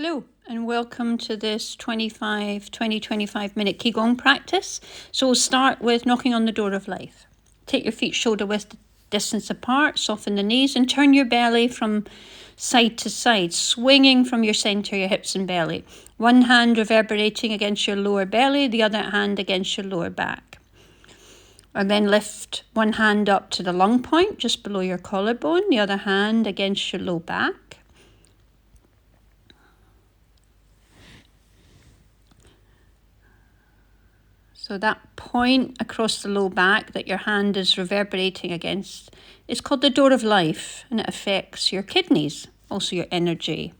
Hello and welcome to this 25 minute Qigong practice. So we'll start with knocking on the door of life. Take your feet shoulder width distance apart, soften the knees and turn your belly from side to side, swinging from your center, your hips and belly. One hand reverberating against your lower belly, the other hand against your lower back. And then lift one hand up to the lung point, just below your collarbone, the other hand against your low back. So that point across the low back that your hand is reverberating against is called the door of life, and it affects your kidneys, also your energy.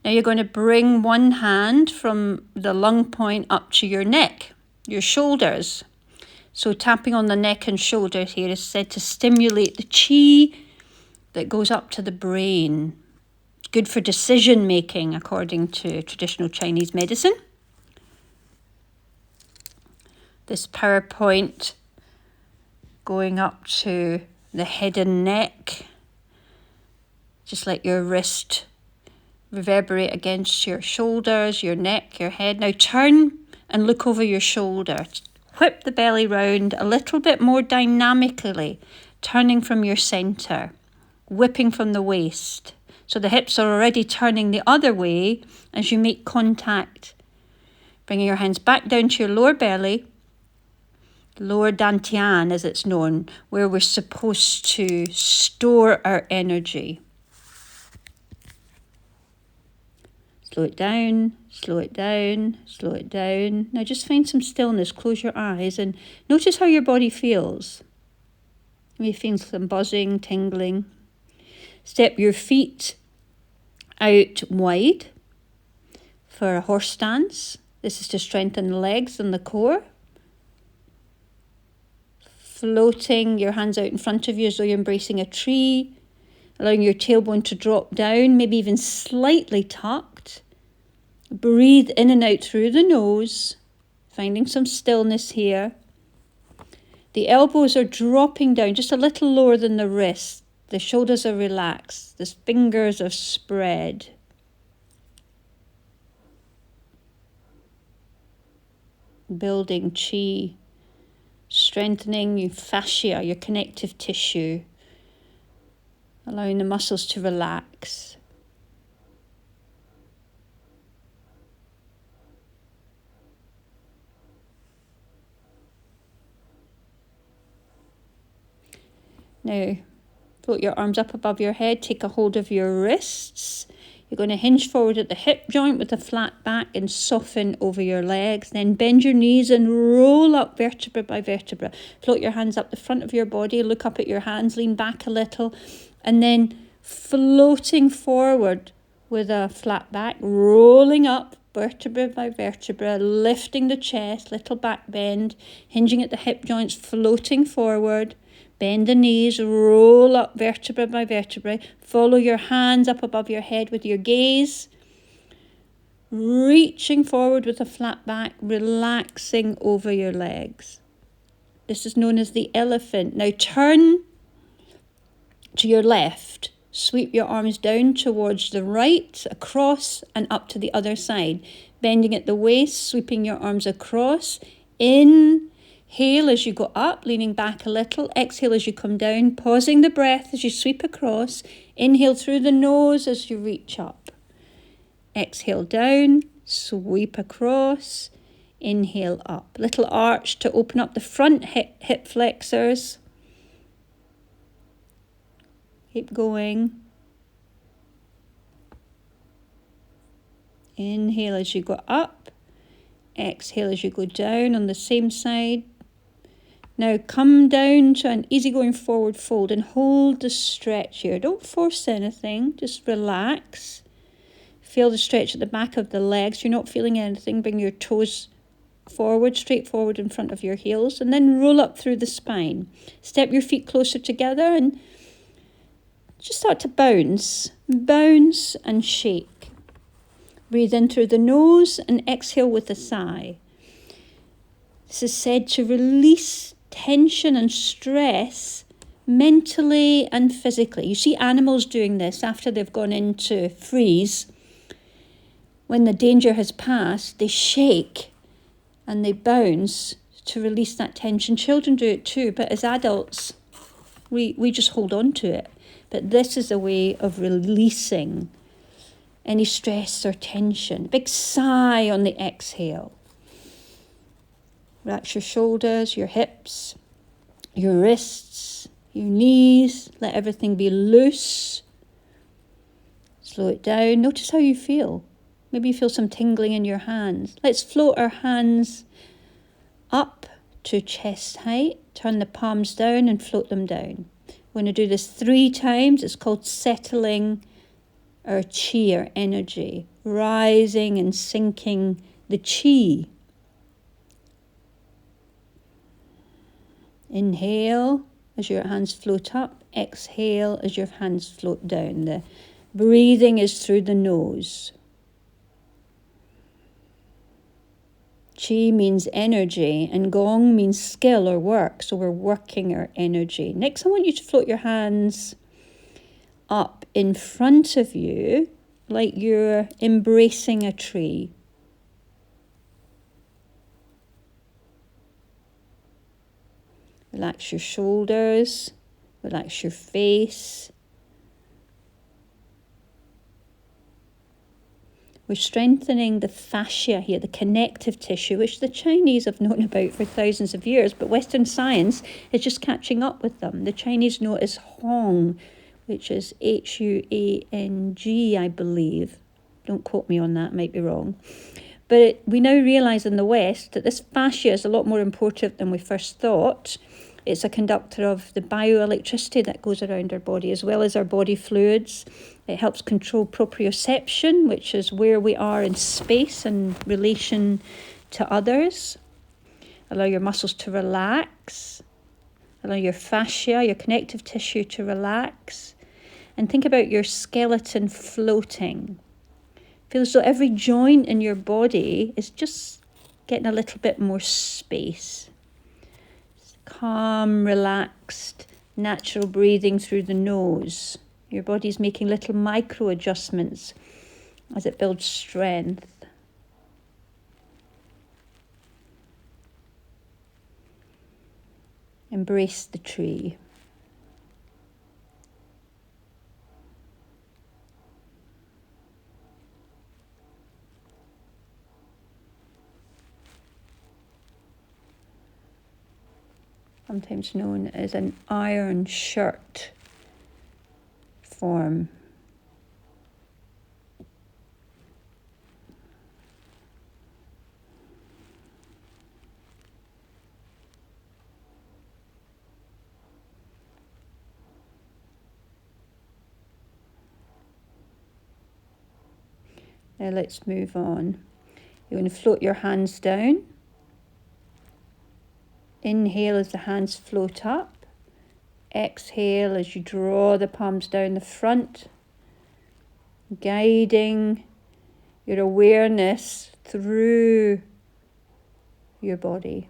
Now you're going to bring one hand from the lung point up to your neck, your shoulders. So tapping on the neck and shoulders here is said to stimulate the qi that goes up to the brain. Good for decision making according to traditional Chinese medicine. This power point going up to the head and neck. Just let your wrist reverberate against your shoulders, your neck, your head. Now turn and look over your shoulder. Whip the belly round a little bit more dynamically, turning from your center, whipping from the waist. So the hips are already turning the other way as you make contact. Bringing your hands back down to your lower belly. Lower dantian, as it's known, where we're supposed to store our energy. Slow it down, slow it down, slow it down. Now just find some stillness, close your eyes and notice how your body feels. You feel some buzzing, tingling. Step your feet out wide for a horse stance. This is to strengthen the legs and the core. Floating your hands out in front of you as though you're embracing a tree, allowing your tailbone to drop down, maybe even slightly tucked. Breathe in and out through the nose, finding some stillness here. The elbows are dropping down just a little lower than the wrist. The shoulders are relaxed, the fingers are spread. Building qi. Strengthening your fascia, your connective tissue, allowing the muscles to relax. Now, float your arms up above your head, take a hold of your wrists. You're going to hinge forward at the hip joint with a flat back and soften over your legs. Then bend your knees and roll up vertebra by vertebra. Float your hands up the front of your body, look up at your hands, lean back a little. And then floating forward with a flat back, rolling up vertebra by vertebra, lifting the chest, little back bend, hinging at the hip joints, floating forward. Bend the knees, roll up vertebra by vertebra. Follow your hands up above your head with your gaze. Reaching forward with a flat back, relaxing over your legs. This is known as the elephant. Now turn to your left. Sweep your arms down towards the right, across and up to the other side. Bending at the waist, sweeping your arms across. Inhale as you go up, leaning back a little. Exhale as you come down, pausing the breath as you sweep across. Inhale through the nose as you reach up. Exhale down, sweep across. Inhale up. Little arch to open up the front hip flexors. Keep going. Inhale as you go up. Exhale as you go down on the same side. Now come down to an easygoing forward fold and hold the stretch here. Don't force anything, just relax. Feel the stretch at the back of the legs. If you're not feeling anything, bring your toes forward, straight forward in front of your heels, and then roll up through the spine. Step your feet closer together and just start to bounce and shake. Breathe in through the nose and exhale with a sigh. This is said to release tension and stress mentally and physically. You see animals doing this after they've gone into freeze. when the danger has passed, they shake and they bounce to release that tension. Children do it too, but as adults, we just hold on to it. But this is a way of releasing any stress or tension. Big sigh on the exhale. Relax your shoulders, your hips, your wrists, your knees. Let everything be loose. Slow it down. Notice how you feel. Maybe you feel some tingling in your hands. Let's float our hands up to chest height. Turn the palms down and float them down. We're going to do this 3 times. It's called settling our chi, our energy. Rising and sinking the chi. Inhale as your hands float up. Exhale as your hands float down. The breathing is through the nose. Qi means energy and Gong means skill or work. So we're working our energy. Next, I want you to float your hands up in front of you like you're embracing a tree. Relax your shoulders, relax your face. We're strengthening the fascia here, the connective tissue, which the Chinese have known about for thousands of years, but Western science is just catching up with them. The Chinese know it as Hong, which is Huang, I believe. Don't quote me on that, might be wrong. But we now realise in the West that this fascia is a lot more important than we first thought. It's a conductor of the bioelectricity that goes around our body, as well as our body fluids. It helps control proprioception, which is where we are in space in relation to others. Allow your muscles to relax. Allow your fascia, your connective tissue to relax. And think about your skeleton floating. Feel as though every joint in your body is just getting a little bit more space. Calm, relaxed, natural breathing through the nose. Your body's making little micro adjustments as it builds strength. Embrace the tree. Sometimes known as an iron shirt form. Now let's move on. You're going to float your hands down. Inhale as the hands float up. Exhale as you draw the palms down the front, guiding your awareness through your body,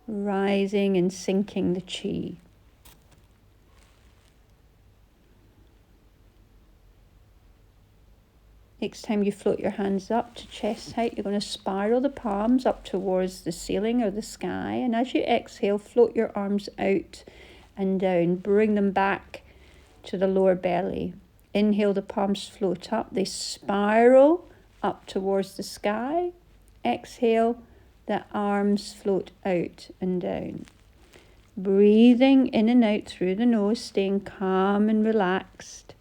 rising and sinking the chi. Next time you float your hands up to chest height, you're going to spiral the palms up towards the ceiling or the sky. And as you exhale, float your arms out and down. Bring them back to the lower belly. Inhale, the palms float up. They spiral up towards the sky. Exhale, the arms float out and down. Breathing in and out through the nose, staying calm and relaxed.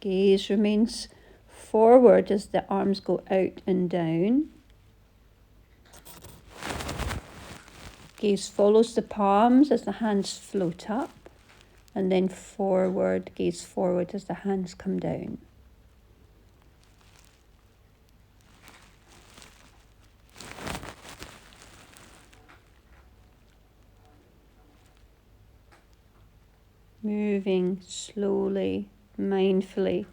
Gaze remains forward as the arms go out and down. Gaze follows the palms as the hands float up, and then forward, gaze forward as the hands come down. Moving slowly, mindfully.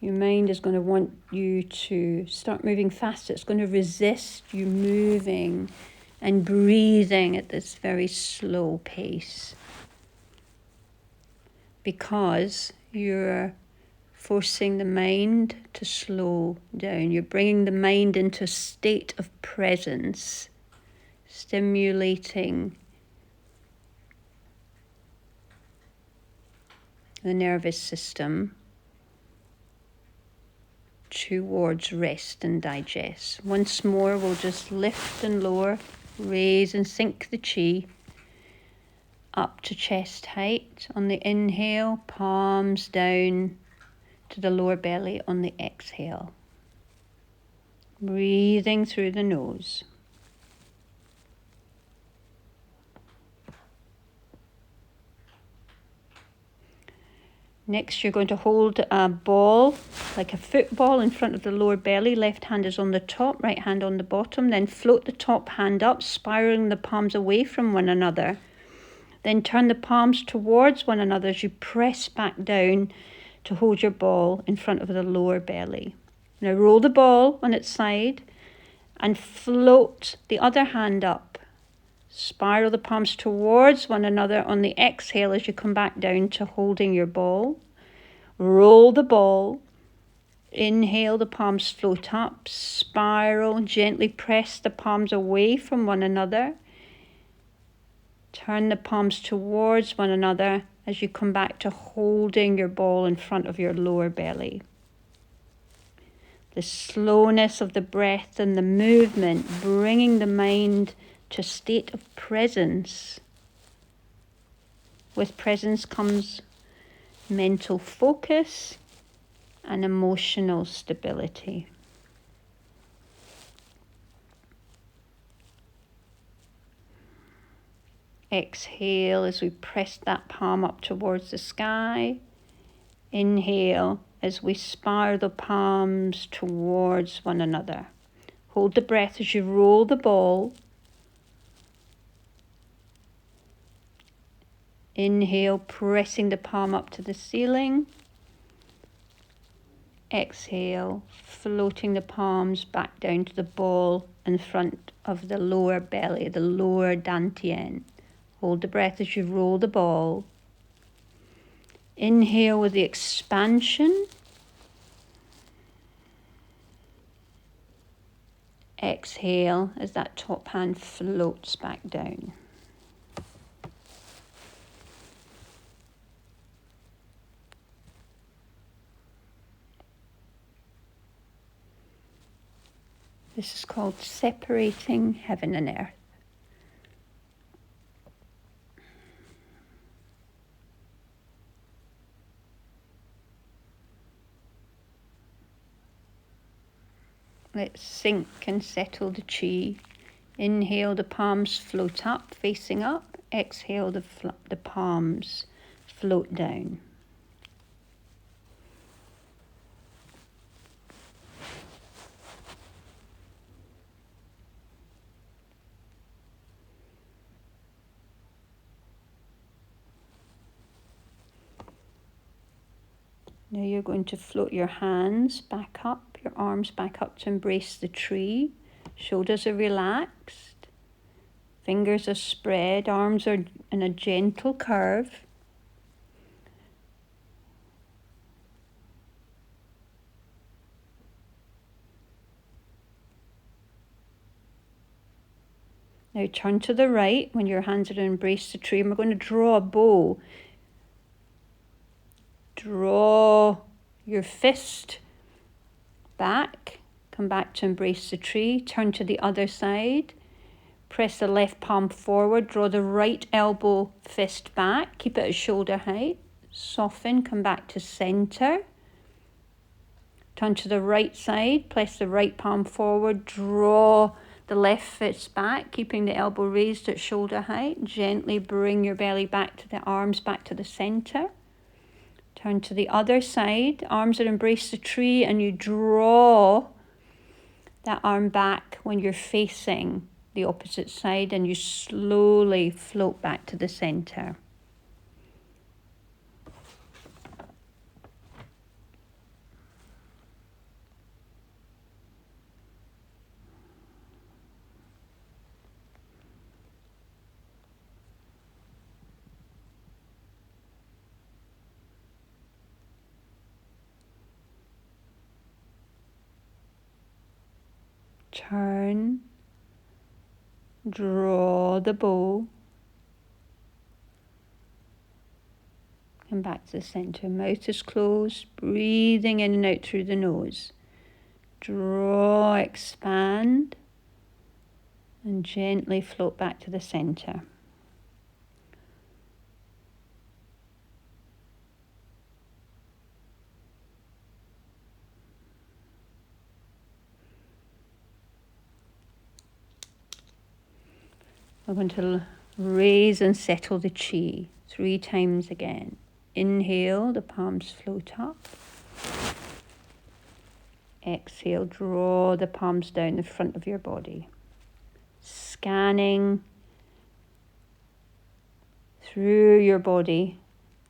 Your mind is going to want you to start moving faster. It's going to resist you moving and breathing at this very slow pace, because you're forcing the mind to slow down. You're bringing the mind into a state of presence, stimulating the nervous system towards rest and digest. Once more, we'll just lift and lower, raise and sink the chi up to chest height on the inhale, palms down to the lower belly on the exhale. Breathing through the nose. Next, you're going to hold a ball, like a football, in front of the lower belly. Left hand is on the top, right hand on the bottom. Then float the top hand up, spiraling the palms away from one another. Then turn the palms towards one another as you press back down to hold your ball in front of the lower belly. Now roll the ball on its side and float the other hand up. Spiral the palms towards one another on the exhale as you come back down to holding your ball. Roll the ball. Inhale, the palms float up. Spiral, gently press the palms away from one another. Turn the palms towards one another as you come back to holding your ball in front of your lower belly. The slowness of the breath and the movement, bringing the mind to a state of presence. With presence comes mental focus and emotional stability. Exhale as we press that palm up towards the sky. Inhale as we spiral the palms towards one another. Hold the breath as you roll the ball. Inhale, pressing the palm up to the ceiling. Exhale, floating the palms back down to the ball in front of the lower belly, the lower dantian. Hold the breath as you roll the ball. Inhale with the expansion. Exhale as that top hand floats back down. This is called separating heaven and earth. Let's sink and settle the chi. Inhale, the palms float up, facing up. Exhale, the palms float down. Now you're going to float your hands back up, your arms back up to embrace the tree. Shoulders are relaxed. Fingers are spread, arms are in a gentle curve. Now turn to the right when your hands are to embrace the tree, and we're going to draw a bow. Draw your fist back, come back to embrace the tree, turn to the other side, press the left palm forward, draw the right elbow fist back, keep it at shoulder height, soften, come back to center, turn to the right side, press the right palm forward, draw the left fist back, keeping the elbow raised at shoulder height, gently bring your belly back to the arms, back to the center. Turn to the other side, arms that embrace the tree, and you draw that arm back when you're facing the opposite side, and you slowly float back to the center. Turn. Draw the bow. Come back to the centre. Mouth is closed. Breathing in and out through the nose. Draw, expand. And gently float back to the centre. We're going to raise and settle the chi 3 times again. Inhale, the palms float up. Exhale, draw the palms down the front of your body. Scanning through your body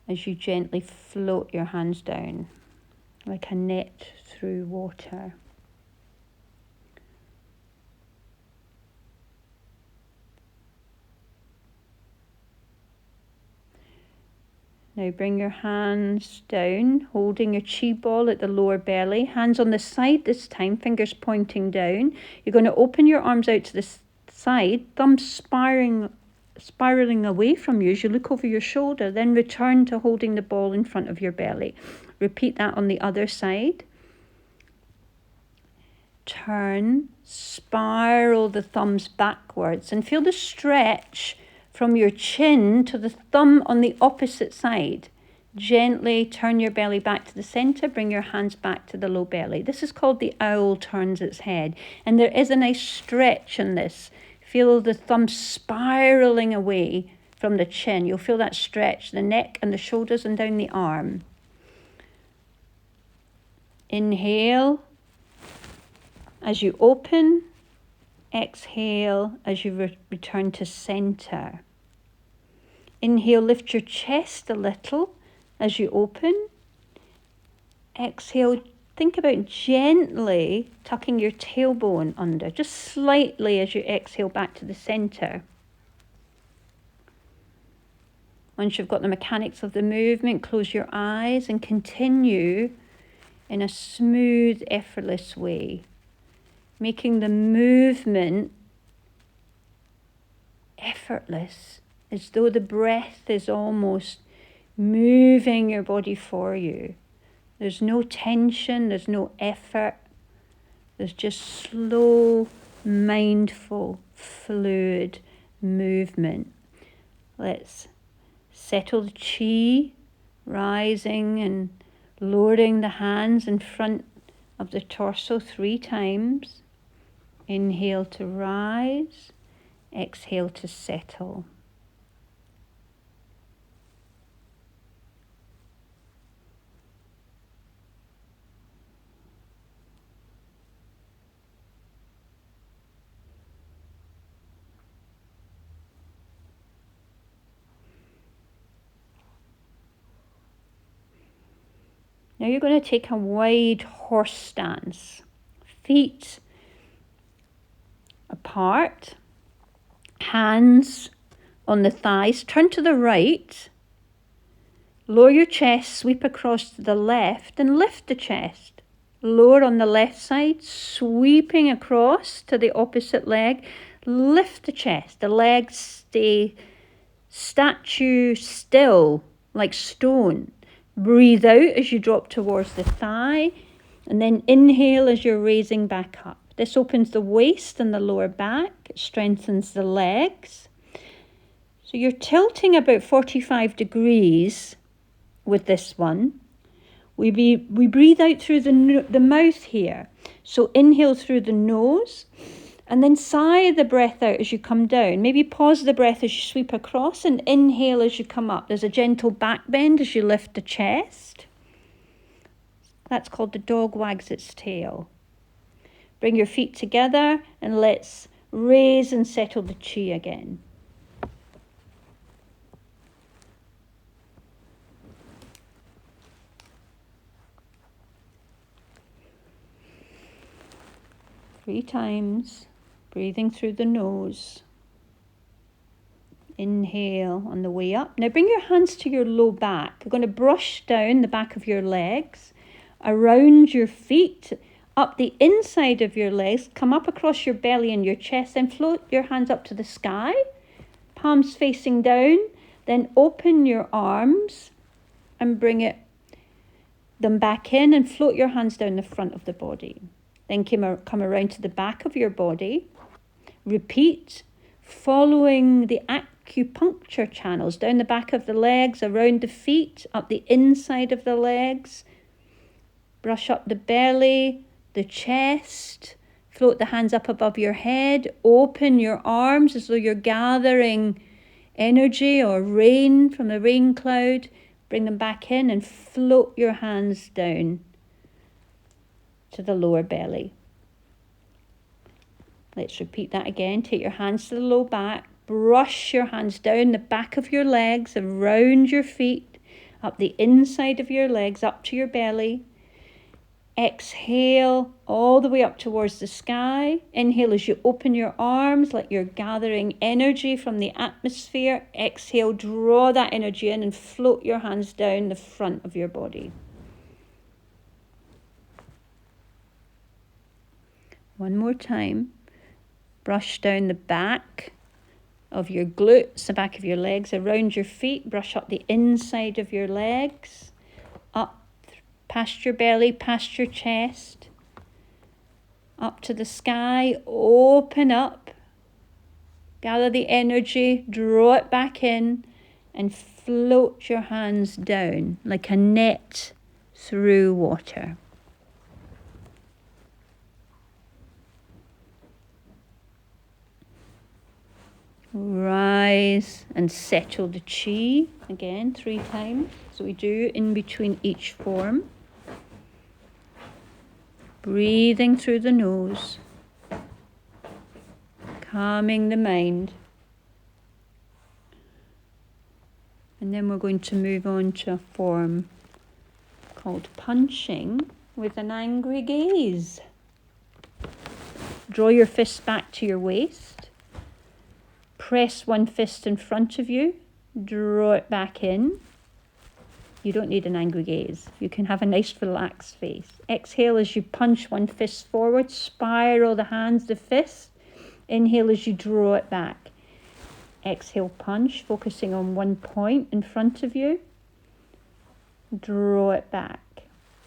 as you gently float your hands down like a net through water. Now bring your hands down, holding your chi ball at the lower belly. Hands on the side this time, fingers pointing down. You're going to open your arms out to the side, thumbs spiraling away from you as you look over your shoulder. Then return to holding the ball in front of your belly. Repeat that on the other side. Turn, spiral the thumbs backwards and feel the stretch from your chin to the thumb on the opposite side. Gently turn your belly back to the centre, bring your hands back to the low belly. This is called the owl turns its head. And there is a nice stretch in this. Feel the thumb spiraling away from the chin. You'll feel that stretch, the neck and the shoulders and down the arm. Inhale as you open. Exhale as you return to centre. Inhale, lift your chest a little as you open. Exhale, think about gently tucking your tailbone under, just slightly as you exhale back to the centre. Once you've got the mechanics of the movement, close your eyes and continue in a smooth, effortless way, making the movement effortless, as though the breath is almost moving your body for you. There's no tension, there's no effort. There's just slow, mindful, fluid movement. Let's settle the chi, rising and lowering the hands in front of the torso 3 times. Inhale to rise, exhale to settle. Now you're going to take a wide horse stance. Feet apart, hands on the thighs, turn to the right, lower your chest, sweep across to the left and lift the chest. Lower on the left side, sweeping across to the opposite leg, lift the chest. The legs stay statue still, like stone. Breathe out as you drop towards the thigh, and then inhale as you're raising back up. This opens the waist and the lower back. It strengthens the legs. So you're tilting about 45 degrees with this one. We breathe out through the mouth here. So inhale through the nose, and then sigh the breath out as you come down. Maybe pause the breath as you sweep across and inhale as you come up. There's a gentle back bend as you lift the chest. That's called the dog wags its tail. Bring your feet together and let's raise and settle the chi again. Three times. Breathing through the nose. Inhale on the way up. Now bring your hands to your low back. You're going to brush down the back of your legs, around your feet, up the inside of your legs, come up across your belly and your chest, then float your hands up to the sky, palms facing down, then open your arms and bring them back in and float your hands down the front of the body. Then come around to the back of your body. Repeat, following the acupuncture channels down the back of the legs, around the feet, up the inside of the legs. Brush up the belly, the chest. Float the hands up above your head. Open your arms as though you're gathering energy or rain from the rain cloud. Bring them back in and float your hands down to the lower belly. Let's repeat that again. Take your hands to the low back. Brush your hands down the back of your legs, around your feet, up the inside of your legs, up to your belly. Exhale all the way up towards the sky. Inhale as you open your arms, like you're gathering energy from the atmosphere. Exhale, draw that energy in and float your hands down the front of your body. One more time. Brush down the back of your glutes, the back of your legs, around your feet. Brush up the inside of your legs, up past your belly, past your chest, up to the sky. Open up, gather the energy, draw it back in, and float your hands down like a net through water. Rise and settle the chi again 3 times, so we do in between each form. Breathing through the nose, calming the mind. And then we're going to move on to a form called punching with an angry gaze. Draw your fists back to your waist. Press one fist in front of you. Draw it back in. You don't need an angry gaze. You can have a nice relaxed face. Exhale as you punch one fist forward. Spiral the hands, the fist. Inhale as you draw it back. Exhale, punch, focusing on one point in front of you. Draw it back.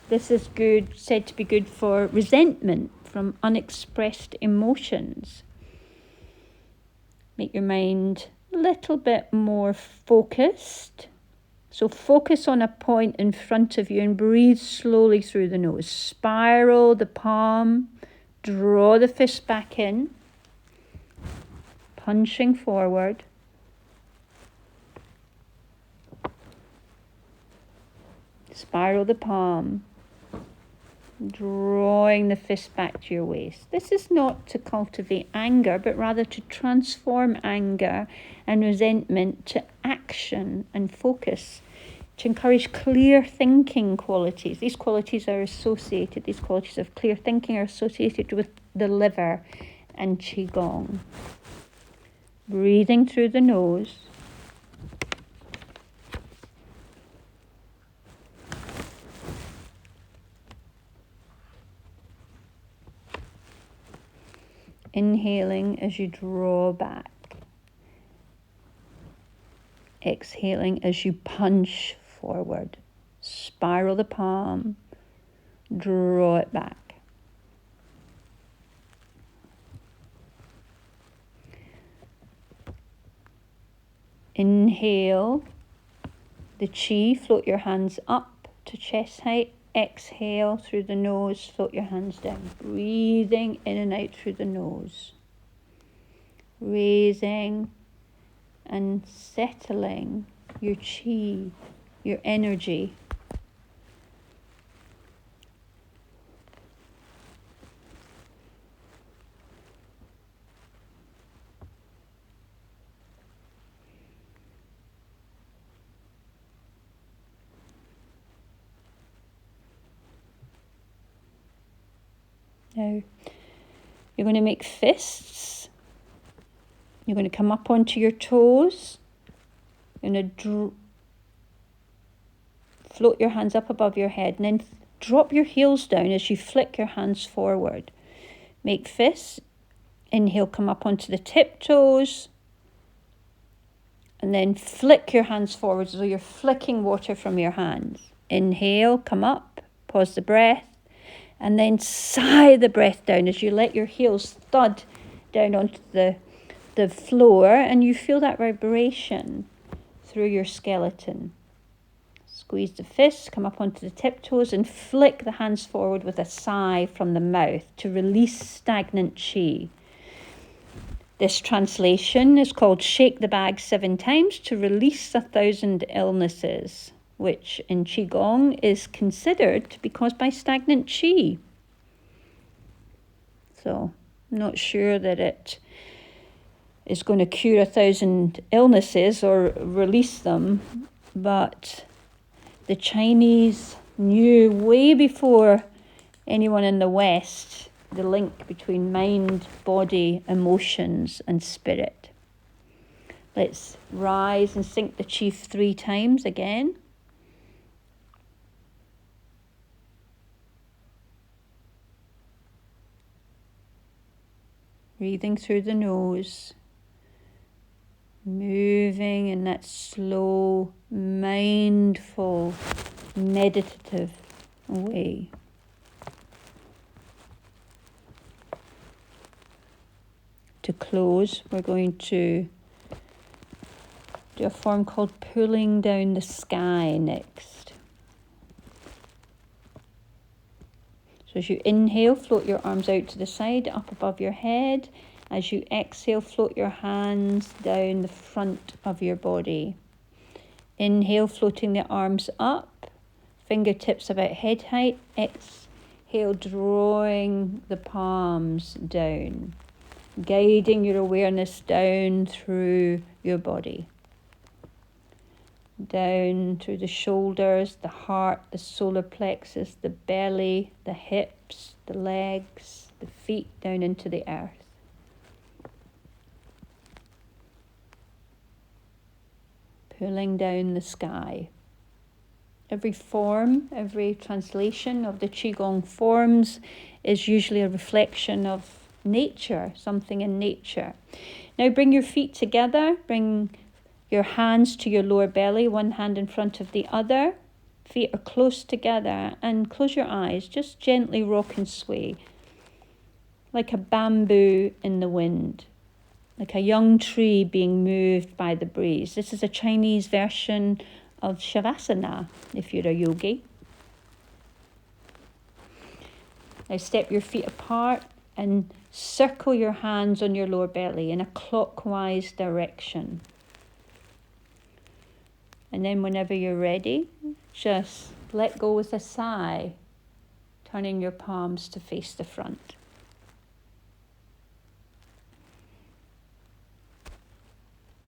This is good, said to be good for resentment from unexpressed emotions. Make your mind a little bit more focused. So focus on a point in front of you and breathe slowly through the nose. Spiral the palm, draw the fist back in, punching forward. Spiral the palm, drawing the fist back to your waist. This is not to cultivate anger, but rather to transform anger and resentment to action and focus, to encourage clear thinking qualities. These qualities of clear thinking are associated with the liver and Qigong. Breathing through the nose. Inhaling as you draw back. Exhaling as you punch forward. Spiral the palm. Draw it back. Inhale the chi, float your hands up to chest height. Exhale through the nose, float your hands down. Breathing in and out through the nose. Raising and settling your chi, your energy. Now, you're going to make fists. You're going to come up onto your toes. You're going to float your hands up above your head and then drop your heels down as you flick your hands forward. Make fists. Inhale, come up onto the tiptoes. And then flick your hands forward as though you're flicking water from your hands. Inhale, come up, pause the breath. And then sigh the breath down as you let your heels thud down onto the floor. And you feel that vibration through your skeleton. Squeeze the fists, come up onto the tiptoes and flick the hands forward with a sigh from the mouth to release stagnant chi. This translation is called Shake the Bag 7 times to release 1,000 illnesses, which in Qigong is considered to be caused by stagnant chi. So I'm not sure that it is going to cure 1,000 illnesses or release them, but the Chinese knew way before anyone in the West the link between mind, body, emotions, and spirit. Let's rise and sink the chi 3 times again. Breathing through the nose. Moving in that slow, mindful, meditative way. To close, we're going to do a form called pulling down the sky next. So as you inhale, float your arms out to the side, up above your head. As you exhale, float your hands down the front of your body. Inhale, floating the arms up, fingertips about head height. Exhale, drawing the palms down. Guiding your awareness down through your body. Down through the shoulders, the heart, the solar plexus, the belly, the hips, the legs, the feet, down into the earth. Pulling down the sky. Every form, every translation of the Qigong forms is usually a reflection of nature, something in nature. Now bring your feet together, bring your hands to your lower belly, one hand in front of the other. Feet are close together and close your eyes, just gently rock and sway. Like a bamboo in the wind, like a young tree being moved by the breeze. This is a Chinese version of Shavasana, if you're a yogi. Now step your feet apart and circle your hands on your lower belly in a clockwise direction. And then whenever you're ready, just let go with a sigh, turning your palms to face the front.